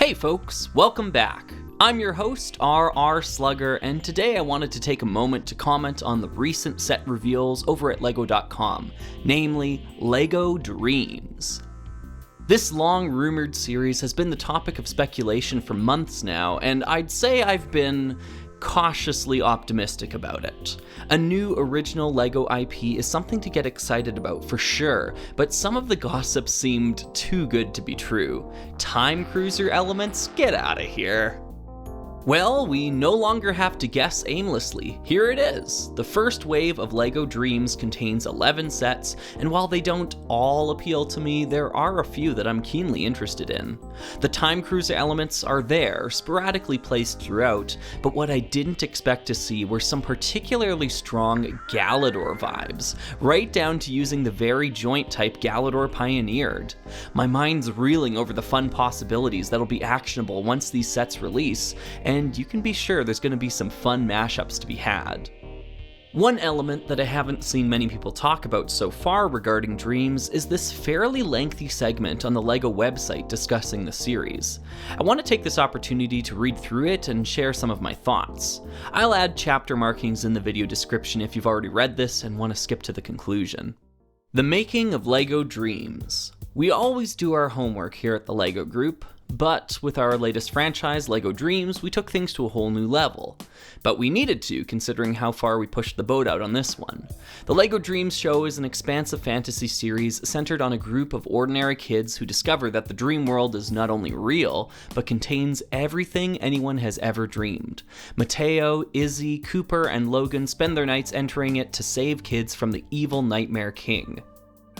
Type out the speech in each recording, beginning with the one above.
Hey folks, welcome back. I'm your host, RR Slugger, and today I wanted to take a moment to comment on the recent set reveals over at LEGO.com, namely LEGO DreamZzz. This long-rumored series has been the topic of speculation for months now, and I'd say I've been cautiously optimistic about it. A new original LEGO IP is something to get excited about for sure, but some of the gossip seemed too good to be true. Time Cruiser elements? Get out of here. Well, we no longer have to guess aimlessly. Here it is. The first wave of LEGO DreamZzz contains 11 sets, and while they don't all appeal to me, there are a few that I'm keenly interested in. The Time Cruiser elements are there, sporadically placed throughout, but what I didn't expect to see were some particularly strong Galidor vibes, right down to using the very joint type Galidor pioneered. My mind's reeling over the fun possibilities that'll be actionable once these sets release, and you can be sure there's going to be some fun mashups to be had. One element that I haven't seen many people talk about so far regarding DreamZzz is this fairly lengthy segment on the LEGO website discussing the series. I want to take this opportunity to read through it and share some of my thoughts. I'll add chapter markings in the video description if you've already read this and want to skip to the conclusion. The making of LEGO DreamZzz. We always do our homework here at the LEGO Group, but with our latest franchise, LEGO DreamZzz, we took things to a whole new level. But we needed to, considering how far we pushed the boat out on this one. The LEGO DreamZzz show is an expansive fantasy series centered on a group of ordinary kids who discover that the dream world is not only real, but contains everything anyone has ever dreamed. Mateo, Izzy, Cooper, and Logan spend their nights entering it to save kids from the evil Nightmare King.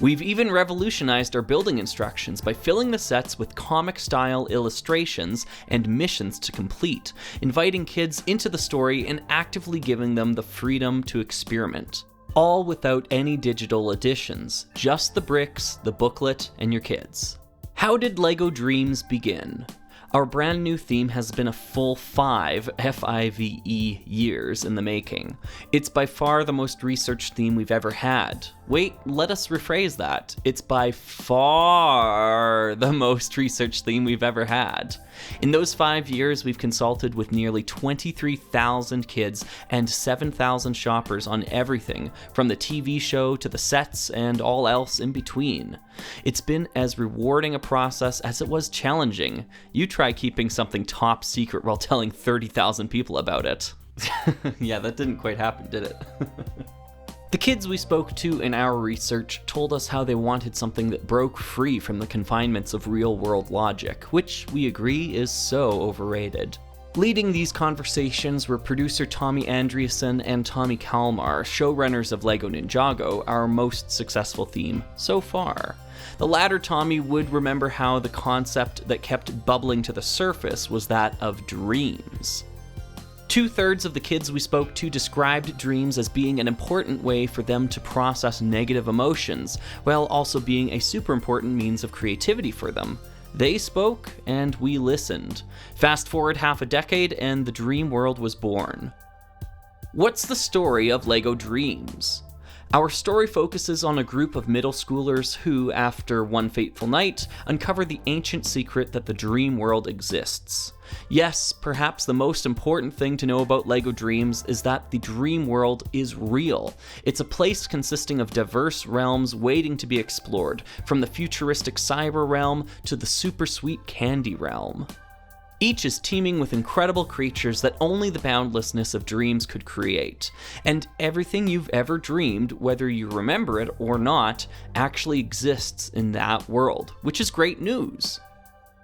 We've even revolutionized our building instructions by filling the sets with comic-style illustrations and missions to complete, inviting kids into the story and actively giving them the freedom to experiment. All without any digital additions, just the bricks, the booklet, and your kids. How did LEGO DreamZzz begin? Our brand new theme has been a full 5 F-I-V-E years in the making. It's by far the most researched theme we've ever had. Wait, let us rephrase that. It's by far the most researched theme we've ever had. In those 5 years, we've consulted with nearly 23,000 kids and 7,000 shoppers on everything, from the TV show to the sets and all else in between. It's been as rewarding a process as it was challenging. You try keeping something top secret while telling 30,000 people about it. Yeah, that didn't quite happen, did it? The kids we spoke to in our research told us how they wanted something that broke free from the confinements of real-world logic, which we agree is so overrated. Leading these conversations were producer Tommy Andreasen and Tommy Kalmar, showrunners of LEGO Ninjago, our most successful theme so far. The latter Tommy would remember how the concept that kept bubbling to the surface was that of dreams. 2/3 of the kids we spoke to described dreams as being an important way for them to process negative emotions, while also being a super important means of creativity for them. They spoke, and we listened. Fast forward half a decade, and the dream world was born. What's the story of LEGO DreamZzz? Our story focuses on a group of middle schoolers who, after one fateful night, uncover the ancient secret that the dream world exists. Yes, perhaps the most important thing to know about LEGO DreamZzz is that the dream world is real. It's a place consisting of diverse realms waiting to be explored, from the futuristic cyber realm to the super sweet candy realm. Each is teeming with incredible creatures that only the boundlessness of dreams could create. And everything you've ever dreamed, whether you remember it or not, actually exists in that world, which is great news.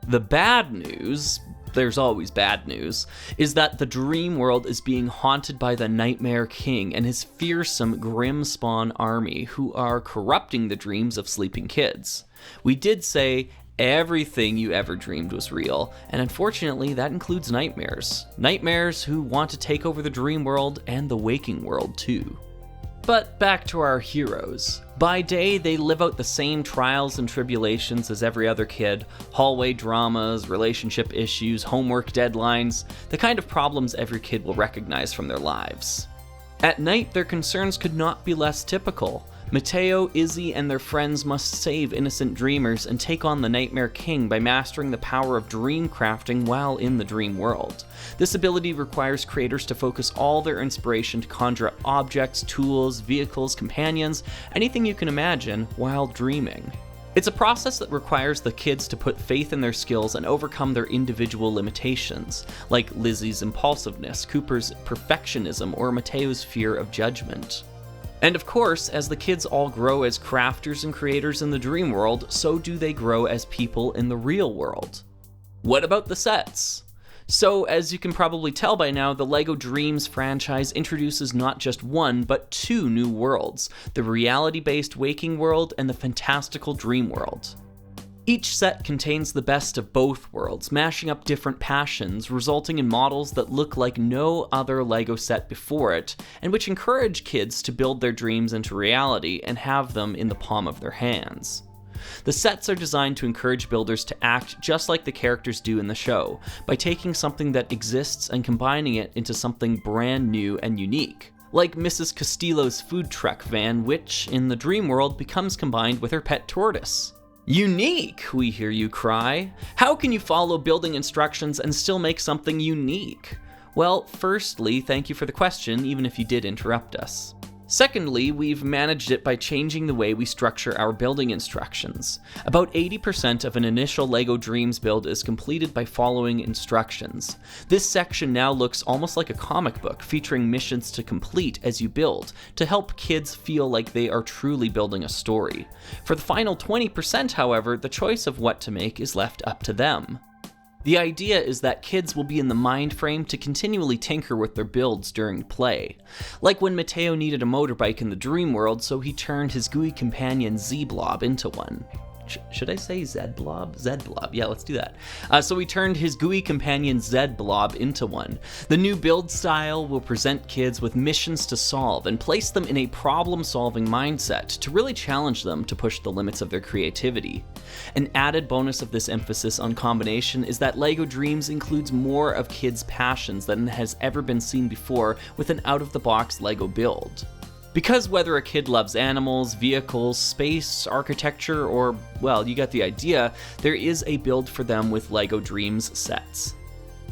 The bad news, there's always bad news, is that the dream world is being haunted by the Nightmare King and his fearsome Grim Spawn army, who are corrupting the dreams of sleeping kids. We did say everything you ever dreamed was real, and unfortunately that includes nightmares. Nightmares who want to take over the dream world and the waking world too. But back to our heroes. By day, they live out the same trials and tribulations as every other kid. Hallway dramas, relationship issues, homework deadlines, the kind of problems every kid will recognize from their lives. At night, their concerns could not be less typical. Mateo, Izzy, and their friends must save innocent dreamers and take on the Nightmare King by mastering the power of dream crafting while in the dream world. This ability requires creators to focus all their inspiration to conjure up objects, tools, vehicles, companions, anything you can imagine while dreaming. It's a process that requires the kids to put faith in their skills and overcome their individual limitations, like Lizzie's impulsiveness, Cooper's perfectionism, or Mateo's fear of judgment. And of course, as the kids all grow as crafters and creators in the dream world, so do they grow as people in the real world. What about the sets? So, as you can probably tell by now, the LEGO DreamZzz franchise introduces not just one, but two new worlds, the reality-based waking world and the fantastical dream world. Each set contains the best of both worlds, mashing up different passions, resulting in models that look like no other LEGO set before it, and which encourage kids to build their dreams into reality and have them in the palm of their hands. The sets are designed to encourage builders to act just like the characters do in the show, by taking something that exists and combining it into something brand new and unique. Like Mrs. Castillo's food truck van, which, in the dream world, becomes combined with her pet tortoise. Unique, we hear you cry. How can you follow building instructions and still make something unique? Well, firstly, thank you for the question, even if you did interrupt us. Secondly, we've managed it by changing the way we structure our building instructions. About 80% of an initial LEGO DreamZzz build is completed by following instructions. This section now looks almost like a comic book, featuring missions to complete as you build, to help kids feel like they are truly building a story. For the final 20%, however, the choice of what to make is left up to them. The idea is that kids will be in the mind frame to continually tinker with their builds during play. Like when Mateo needed a motorbike in the dream world, so he turned his gooey companion Z-Blob into one. Should I say Z-Blob? Z-Blob, yeah, let's do that. So he turned his gooey companion Z-Blob into one. The new build style will present kids with missions to solve and place them in a problem-solving mindset to really challenge them to push the limits of their creativity. An added bonus of this emphasis on combination is that LEGO DreamZzz includes more of kids' passions than has ever been seen before with an out-of-the-box LEGO build. Because whether a kid loves animals, vehicles, space, architecture, or, well, you get the idea, there is a build for them with LEGO DreamZzz sets.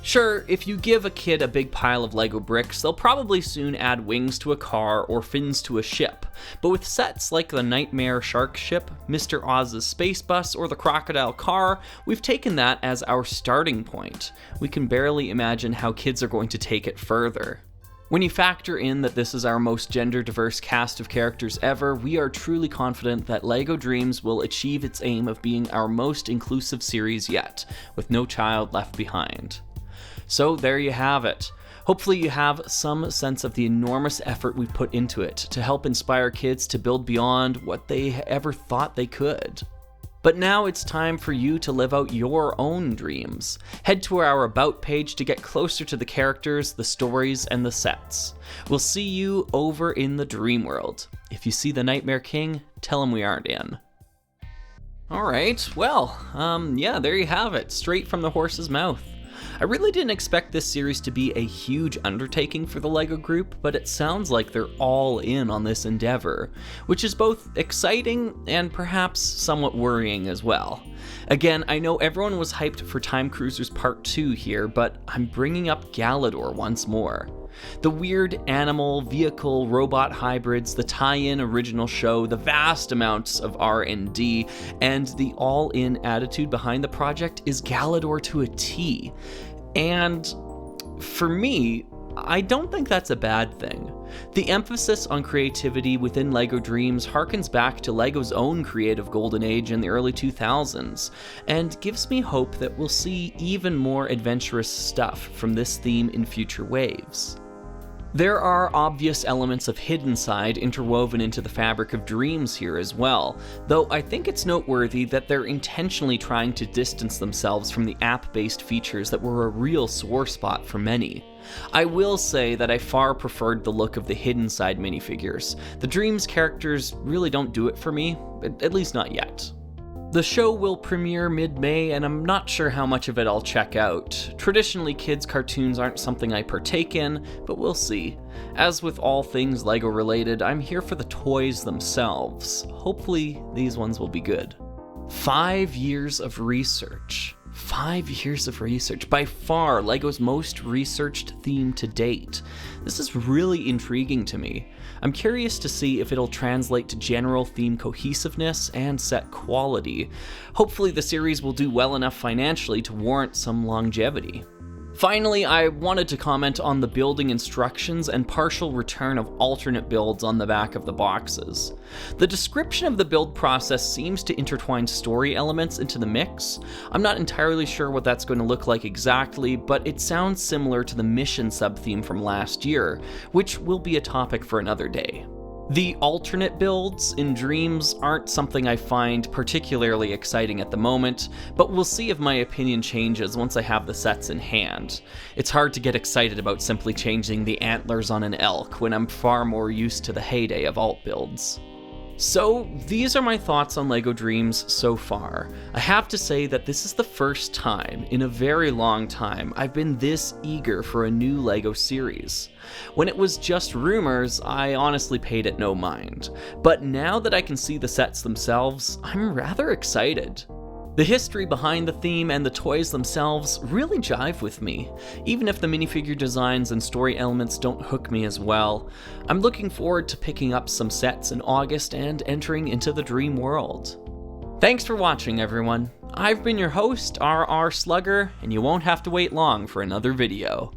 Sure, if you give a kid a big pile of LEGO bricks, they'll probably soon add wings to a car or fins to a ship. But with sets like the Nightmare Shark Ship, Mr. Oz's Space Bus, or the Crocodile Car, we've taken that as our starting point. We can barely imagine how kids are going to take it further. When you factor in that this is our most gender-diverse cast of characters ever, we are truly confident that LEGO DreamZzz will achieve its aim of being our most inclusive series yet, with no child left behind. So there you have it. Hopefully you have some sense of the enormous effort we've put into it to help inspire kids to build beyond what they ever thought they could. But now it's time for you to live out your own dreams. Head to our About page to get closer to the characters, the stories, and the sets. We'll see you over in the dream world. If you see the Nightmare King, tell him we aren't in. Alright, well, yeah, there you have it, straight from the horse's mouth. I really didn't expect this series to be a huge undertaking for the LEGO group, but it sounds like they're all in on this endeavor, which is both exciting and perhaps somewhat worrying as well. Again, I know everyone was hyped for Time Cruisers Part 2 here, but I'm bringing up Galidor once more. The weird animal, vehicle, robot hybrids, the tie-in original show, the vast amounts of R&D, and the all-in attitude behind the project is Galidor to a T. And for me, I don't think that's a bad thing. The emphasis on creativity within LEGO DreamZzz harkens back to LEGO's own creative golden age in the early 2000s, and gives me hope that we'll see even more adventurous stuff from this theme in future waves. There are obvious elements of hidden side interwoven into the fabric of dreams here as well, though I think it's noteworthy that they're intentionally trying to distance themselves from the app-based features that were a real sore spot for many. I will say that I far preferred the look of the hidden side minifigures. The DreamZzz characters really don't do it for me, at least not yet. The show will premiere mid-May, and I'm not sure how much of it I'll check out. Traditionally, kids' cartoons aren't something I partake in, but we'll see. As with all things LEGO related, I'm here for the toys themselves. Hopefully, these ones will be good. 5 years of research. 5 years of research. By far, LEGO's most researched theme to date. This is really intriguing to me. I'm curious to see if it'll translate to general theme cohesiveness and set quality. Hopefully the series will do well enough financially to warrant some longevity. Finally, I wanted to comment on the building instructions and partial return of alternate builds on the back of the boxes. The description of the build process seems to intertwine story elements into the mix. I'm not entirely sure what that's going to look like exactly, but it sounds similar to the mission sub-theme from last year, which will be a topic for another day. The alternate builds in DreamZzz aren't something I find particularly exciting at the moment, but we'll see if my opinion changes once I have the sets in hand. It's hard to get excited about simply changing the antlers on an elk when I'm far more used to the heyday of alt builds. So, these are my thoughts on LEGO DreamZzz so far. I have to say that this is the first time in a very long time I've been this eager for a new LEGO series. When it was just rumors, I honestly paid it no mind. But now that I can see the sets themselves, I'm rather excited. The history behind the theme and the toys themselves really jive with me, even if the minifigure designs and story elements don't hook me as well. I'm looking forward to picking up some sets in August and entering into the dream world. Thanks for watching, everyone. I've been your host, RR Slugger, and you won't have to wait long for another video.